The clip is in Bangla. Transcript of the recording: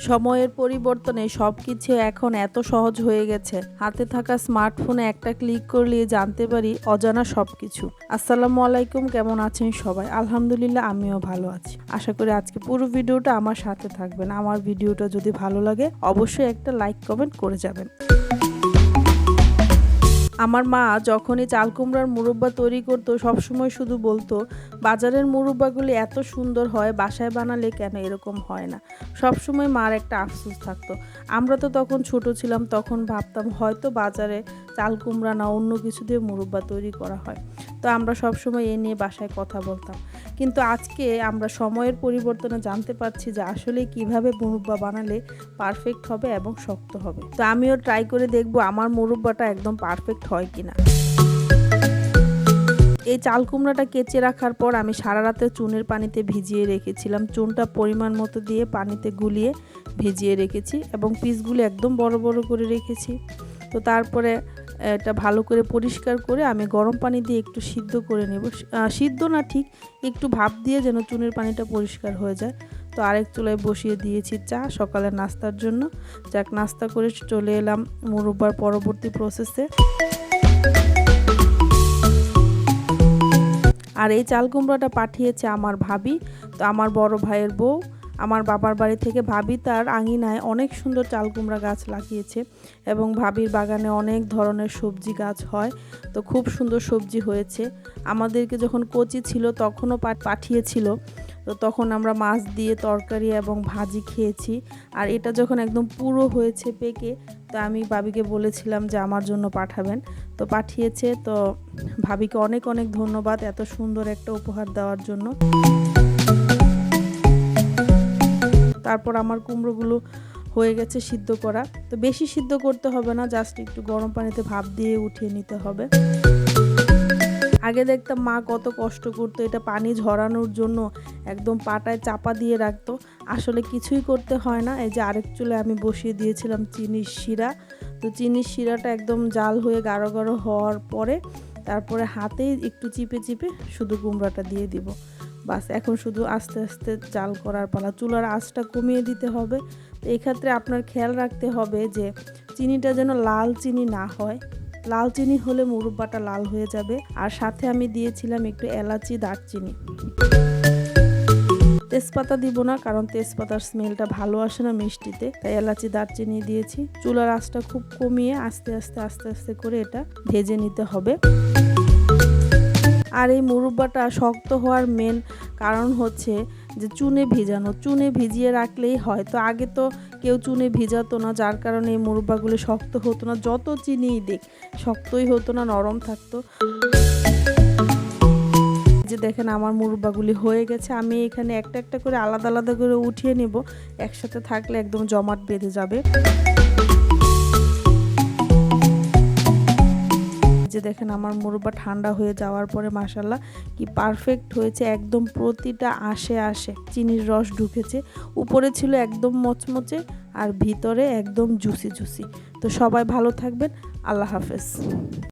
সময়ের পরিবর্তনে সবকিছু এখন এত সহজ হয়ে গেছে। হাতে থাকা স্মার্টফোনে একটা ক্লিক করলেই জানতে পারি অজানা সবকিছু। আসসালামু আলাইকুম, কেমন আছেন সবাই? আলহামদুলিল্লাহ, আমিও ভালো আছি। আশা করি আজকে পুরো ভিডিওটা আমার সাথে থাকবেন। আমার ভিডিওটা যদি ভালো লাগে অবশ্যই একটা লাইক কমেন্ট করে যাবেন। আমার মা যখনই চাল কুমড়ার মুরব্বা তৈরি করতো সবসময় শুধু বলতো, বাজারের মুরব্বাগুলি এত সুন্দর হয়, বাসায় বানালে কেন এরকম হয় না। সবসময় মার একটা আফসোস থাকতো। আমরা তো তখন ছোট ছিলাম, তখন ভাবতাম হয়তো বাজারে চাল কুমড়া না অন্য কিছু দিয়ে মুরব্বা তৈরি করা হয়। তো আমরা সবসময় এ নিয়ে বাসায় কথা বলতাম। কিন্তু আজকে আমরা সময়ের পরিবর্তনে জানতে পারছি যে আসলে কিভাবে মুরব্বা বানালে পারফেক্ট হবে এবং শক্ত হবে। তো আমিও ট্রাই করে দেখব আমার মুরব্বাটা একদম পারফেক্ট হয় কিনা। এই চাল কুমড়াটা কেচে রাখার পর আমি সারা রাতে চুনের পানিতে ভিজিয়ে রেখেছিলাম। চুনটা পরিমাণ মতো দিয়ে পানিতে গুলিয়ে ভিজিয়ে রেখেছি এবং পিসগুলো একদম বড় বড় করে রেখেছি। তো তারপরে এটা ভালো করে পরিষ্কার করে আমি গরম পানি দিয়ে একটু সিদ্ধ করে নেব। সিদ্ধ না, ঠিক একটু ভাপ দিয়ে যেন চুনের পানিটা পরিষ্কার হয়ে যায়। তো আরেক চুলায় বসিয়ে দিয়েছি চা সকালের নাস্তার জন্য। যাক, নাস্তা করে চলে এলাম মুরব্বার পরবর্তী প্রসেসে। আর এই চাল কুমড়াটা পাঠিয়েছে আমার ভাবি। তো আমার বড় ভাইয়ের বউ আমার বাবার বাড়ি থেকে ভাবি তার আঙিনায় অনেক সুন্দর চাল কুমড়া গাছ লাগিয়েছে এবং ভাবির বাগানে অনেক ধরনের সবজি গাছ হয়। তো খুব সুন্দর সবজি হয়েছে। আমাদেরকে যখন কচি ছিল তখনও পাঠিয়েছিল। তো তখন আমরা মাছ দিয়ে তরকারি এবং ভাজি খেয়েছি। আর এটা যখন একদম পুরো হয়েছে পেকে, তো আমি ভাবিকে বলেছিলাম যে আমার জন্য পাঠাবেন। তো পাঠিয়েছে। তো ভাবিকে অনেক অনেক ধন্যবাদ এত সুন্দর একটা উপহার দেওয়ার জন্য। তারপর আমার কুমড়োগুলো হয়ে গেছে সিদ্ধ করা। তো বেশি সিদ্ধ করতে হবে না, জাস্ট একটু গরম পানিতে ভাপ দিয়ে উঠিয়ে নিতে হবে। আগে দেখতাম মা কত কষ্ট করতো এটা পানি ঝরানোর জন্য, একদম পাটায় চাপা দিয়ে রাখতো। আসলে কিছুই করতে হয় না। এই যে আরেক চুলে আমি বসিয়ে দিয়েছিলাম চিনির শিরা। তো চিনির শিরাটা একদম জাল হয়ে গাঢ় গাঢ় হওয়ার পরে তারপরে হাতে একটু চিপে চিপে শুধু কুমড়াটা দিয়ে দিব। বাস, এখন শুধু আস্তে আস্তে জাল করার পালা। চুলার আঁচটা কমিয়ে দিতে হবে। তো এক্ষেত্রে আপনার খেয়াল রাখতে হবে যে চিনিটা যেন লাল চিনি না হয়। লাল চিনি হলে মুরব্বাটা লাল হয়ে যাবে। আর সাথে আমি দিয়েছিলাম একটু এলাচি, দারচিনি। তেজপাতা দিব না, কারণ তেজপাতার স্মেলটা ভালো আসে না মিষ্টিতে, তাই এলাচি দারচিনি দিয়েছি। চুলার আঁচটা খুব কমিয়ে আস্তে আস্তে আস্তে আস্তে করে এটা ভেজে নিতে হবে। আর এই মুরব্বাটা শক্ত হওয়ার মেন কারণ হচ্ছে যে চুনে ভিজানো। চুনে ভিজিয়ে রাখলেই হয়। তো আগে তো কেউ চুনে ভিজাতো না, যার কারণে এই মুরব্বাগুলো শক্ত হতো না। যত চিনিই দেখ শক্তই হতো না, নরম থাকতো। যে দেখেন আমার মুরব্বাগুলি হয়ে গেছে। আমি এখানে একটা একটা করে আলাদা আলাদা করে উঠিয়ে নেব, একসাথে থাকলে একদম জমাট বেঁধে যাবে। যে দেখেন আমার মুরব্বা ঠান্ডা হয়ে যাওয়ার পরে মাশাআল্লাহ কি পারফেক্ট হয়েছে। একদম প্রতিটা আশে আশে চিনির রস ঢুকেছে। উপরে ছিল একদম মচমচে আর ভিতরে একদম জুসি জুসি। তো সবাই ভালো থাকবেন। আল্লাহ হাফেজ।